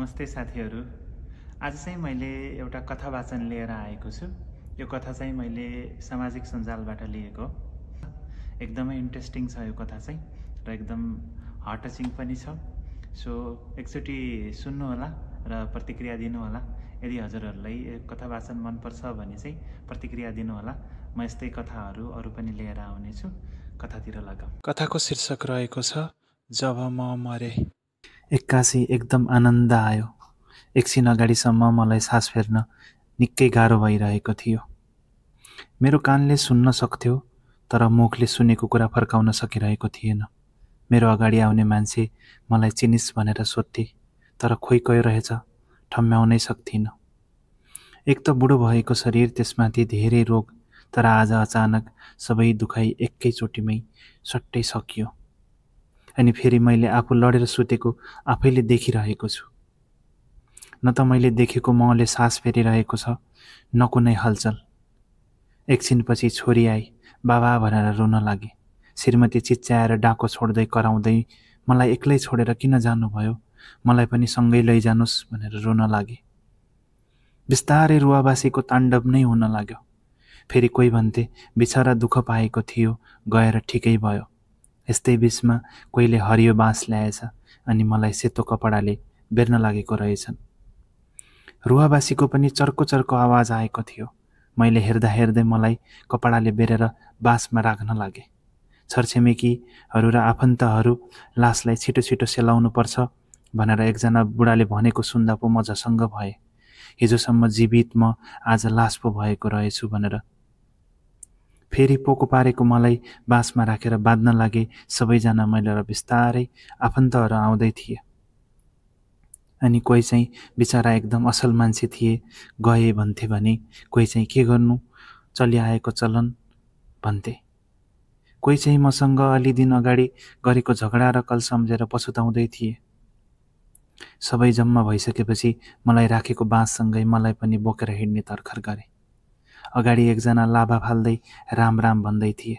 नमस्ते साथीहरू। आज चाहिँ मैले एउटा कथा वाचन लिएर आएको छु। यो कथा चाहिँ मैले सामाजिक सञ्जालबाट लिएको। एकदमै इन्ट्रेस्टिङ छ यो कथा चाहिँ र एकदम हार्ट टचिङ पनि छ। सो एकचोटि सुन्नु होला र प्रतिक्रिया दिनु होला। यदि हजुरहरूलाई यो कथा वाचन मनपर्छ भने चाहिँ प्रतिक्रिया दिनु होला। म यस्तै कथाहरू अरू पनि लिएर आउनेछु। कथातिर लगाऊ। कथाको शीर्षक रहेको छ जब म मरे। एक्कासी एकदम आनन्द आयो। एकछिन अगाडिसम्म मलाई सास फेर्न निकै गाह्रो भइरहेको थियो। मेरो कानले सुन्न सक्थ्यो तर मुखले सुनेको कुरा फर्काउन सकिरहेको थिएन। मेरो अगाडि आउने मान्छे मलाई चिनिस् भनेर सोध्थे तर खोइ गयो रहेछ, ठम्म्याउनै सक्थिनँ। एक त बुढो भएको शरीर, त्यसमाथि धेरै रोग, तर आज अचानक सबै दुखाइ एकैचोटिमै सट्टै सकियो। अनि फेरि मैले आफू लडेर सुतेको आफैले देखिरहेको छु। न त मैले देखेको मले सास फेरिरहेको छ, न कुनै हलचल। एकछिनपछि छोरी आई, बाबा भनेर रुन लागे। श्रीमती चिच्याएर डाको छोड्दै कराउँदै मलाई एक्लै छोडेर किन जानुभयो, मलाई पनि सँगै लैजानुस् भनेर रुन लागे। बिस्तारै रुवाबासीको ताण्डव नै हुन लाग्यो। फेरि कोही भन्थे बिचरा दुःख पाएको थियो, गएर ठिकै भयो। यस्तै बिचमा कोहीले हरियो बाँस ल्याएछ अनि मलाई सेतो कपडाले बेर्न लागेको रहेछन्। रुवाबासीको पनि चर्को चर्को आवाज आएको थियो। मैले हेर्दा हेर्दै मलाई कपडाले बेरेर बाँसमा राख्न लागे। छरछिमेकीहरू र आफन्तहरू लासलाई छिटो छिटो सेलाउनु पर्छ भनेर एकजना बुढाले भनेको सुन्दा पो म झसङ्ग भए। हिजोसम्म जीवित म आज लास पो भएको रहेछु भनेर। फेरि पोको पारेको मलाई बाँसमा राखेर बाँध्न लागे सबैजना। मैले र बिस्तारै आफन्तहरू आउँदै थिए। अनि कोही चाहिँ बिचरा एकदम असल मान्छे थिए, गए भन्थे भने कोही चाहिँ के गर्नु, चलिआएको चलन भन्थे। कोही चाहिँ मसँग अलि दिन अगाडि गरेको झगडा र कल सम्झेर पछुताउँदै थिए। सबै जम्मा भइसकेपछि मलाई राखेको बाँससँगै मलाई पनि बोकेर हिँड्ने तर्खर गरे। अगाडि एकजना लाभा फाल्दै राम राम भन्दै थिए।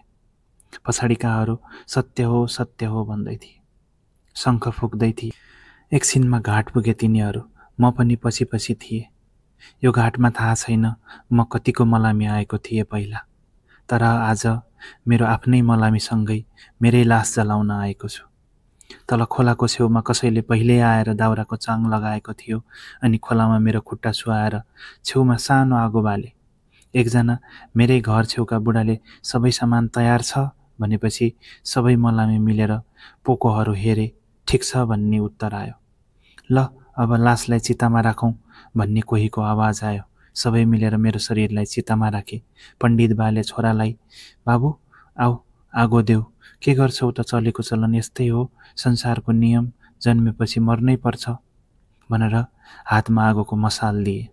पछाडिकाहरू सत्य हो भन्दै थिए। शङ्ख फुक्दै थिए। एकछिनमा घाट पुगे तिनीहरू, म पनि पछि पछि थिएँ। यो घाटमा थाहा छैन म कतिको मलामी आएको थिएँ पहिला, तर आज मेरो आफ्नै मलामीसँगै मेरै लास जलाउन आएको छु। तल खोलाको छेउमा कसैले पहिल्यै आएर दाउराको चाङ लगाएको थियो अनि खोलामा मेरो खुट्टा छुवाएर छेउमा सानो आगो बाले। एकजना मेरै घर छेउका बुढाले सबै सामान तयार छ भनेपछि सबै मलामी मिलेर पोकोहरू हेरे, ठिक छ भन्ने उत्तर आयो। ल अब लासलाई चितामा राखौँ भन्ने कोहीको आवाज आयो। सबै मिलेर मेरो शरीरलाई चितामा राखे। पण्डित बाले छोरालाई, बाबु आऊ आगो देऊ, के गर्छौ त, चलेको चलन यस्तै हो, संसारको नियम, जन्मेपछि मर्नै पर्छ भनेर हातमा आगोको मसाल दिए।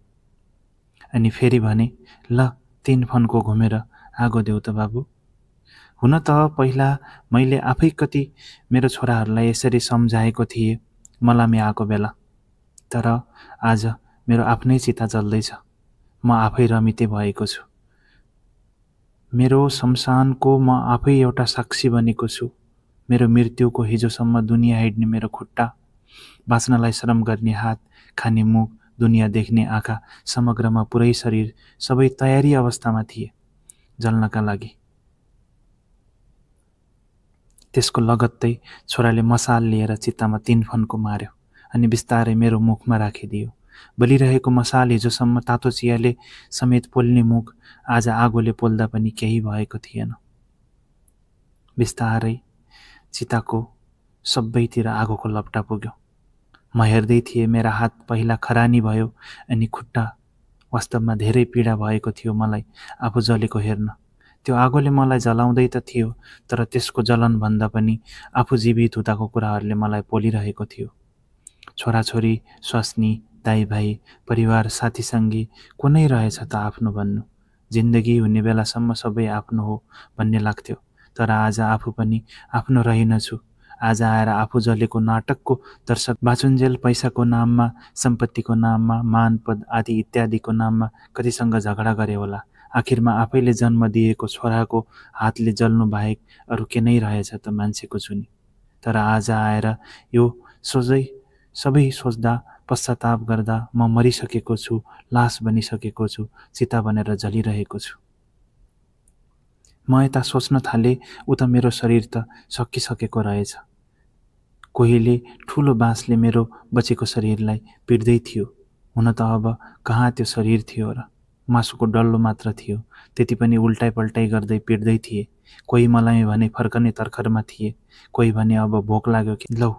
अनि फेरि भने, ल 3 फन्को घुमेर आगो देऊ त बाबु। हुन त पहिला मैले आफै कति मेरो छोराहरूलाई यसरी सम्झाएको थिएँ मलामी आएको बेला, तर आज मेरो आफ्नै चिता जल्दैछ। म आफै रमिते भएको छु। मेरो शमशानको म आफै एउटा साक्षी बनेको छु। मेरो मृत्युको हिजोसम्म दुनियाँ हिँड्ने मेरो खुट्टा, बाँच्नलाई श्रम गर्ने हात, खाने मुख, दुनियाँ देख्ने आँखा, समग्रमा पुरै शरीर सबै तयारी अवस्थामा थिए जल्नका लागि। त्यसको लगत्तै छोराले मसाल लिएर चित्तामा 3 फन्को मार्यो अनि बिस्तारै मेरो मुखमा राखिदियो। बलिरहेको मसाल, हिजोसम्म तातो चियाले समेत पोल्ने मुख, आज आगोले पोल्दा पनि केही भएको थिएन। बिस्तारै चिताको सबैतिर आगोको लपटा पुग्यो। म हेर्दै थिएँ। मेरा हात पहिला खरानी भयो अनि खुट्टा, वास्तवमा धेरै पीडा भएको थियो मलाई आफू जलेको हेर्न। त्यो आगोले मलाई जलाउँदै त थियो, तर त्यसको जलनभन्दा पनि आफू जीवित हुँदाको कुराहरूले मलाई पोलिरहेको थियो। छोराछोरी, स्वास्नी, दाइ भाइ, परिवार, साथीसङ्गी कुनै रहेछ त आफ्नो भन्नु। जिन्दगी हुने बेलासम्म सबै आफ्नो हो भन्ने लाग्थ्यो, तर आज आफू पनि आफ्नो रहेनछु। आज आएर आफू जलेको नाटकको दर्शक बाचुन्जेल पैसाको नाममा, सम्पत्तिको नाममा, मान पद आदि इत्यादिको नाममा कतिसँग झगडा गरे होला। आखिरमा आफैले जन्म दिएको छोराको हातले जल्नु बाहेक अरू के नै रहेछ त मान्छेको जुनी। तर आज आएर यो सबै सोच्दा पश्चाताप गर्दा म मरिसकेको छु, लास बनिसकेको छु, चिता बनेर जलिरहेको छु। म यता सोच्न थालेँ, उता मेरो शरीर त सकिसकेको रहेछ। कोहीले ठुलो बाँसले मेरो बचेको शरीरलाई पिट्दै थियो। हुन त अब कहाँ त्यो शरीर थियो र, मासुको डल्लो मात्र थियो। त्यति पनि उल्टाइ पल्टाइ गर्दै पिट्दै थिए। कोही मलाई भने फर्कने तर्खरमा थिए, कोही भने अब भोक लाग्यो कि लौ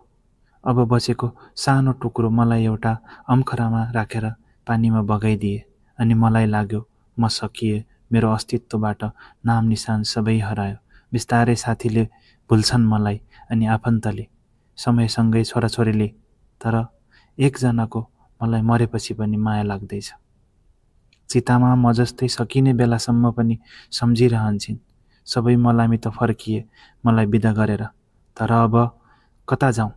अब बचेको सानो टुक्रो मलाई एउटा अम्खरामा राखेर पानीमा बगाइदिए। अनि मलाई लाग्यो म सकिएँ, मेरो अस्तित्वबाट नाम निशान सबै हरायो। बिस्तारै साथीले भुल्छन् मलाई अनि आफन्तले, समयसँगै छोराछोरीले, तर एकजनाको मलाई मरेपछि पनि माया लाग्दैछ। चितामा म जस्तै सकिने बेलासम्म पनि सम्झिरहन्छन् सबै मलामी त फर्किए मलाई बिदा गरेर। तर अब कता जाउँ?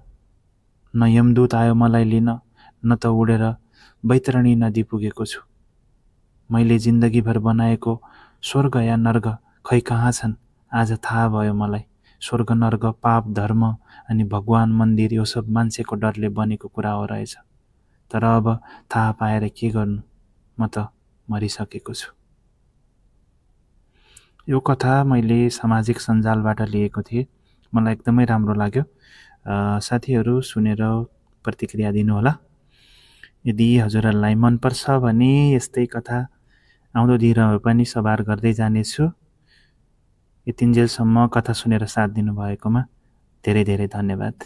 न यमदूत आयो मलाई लिन, न त उडेर बैतरणी नदी पुगेको छु। मैले जिन्दगीभर बनाएको स्वर्ग या नर्क खै कहाँ छन् आज थाहा भयो मलाई। स्वर्ग नर्क, पाप धर्म अनि भगवान मन्दिर यो सब मान्छेको डरले बनेको कुरा हो रहेछ। तर अब थाहा पाएर के गर्नु, म त मरिसकेको छु। यो कथा मैले सामाजिक सञ्जालबाट लिएको थिएँ। मलाई एकदमै राम्रो लाग्यो। साथीहरू सुनेर प्रतिक्रिया दिनुहोला। यदि हजुरहरूलाई मनपर्छ भने यस्तै कथा आउँदो दिनहरू पनि सवार गर्दै जानेछु। यतिन्जेलसम्म कथा सुनेर साथ दिनुभएकोमा धेरै धेरै धन्यवाद।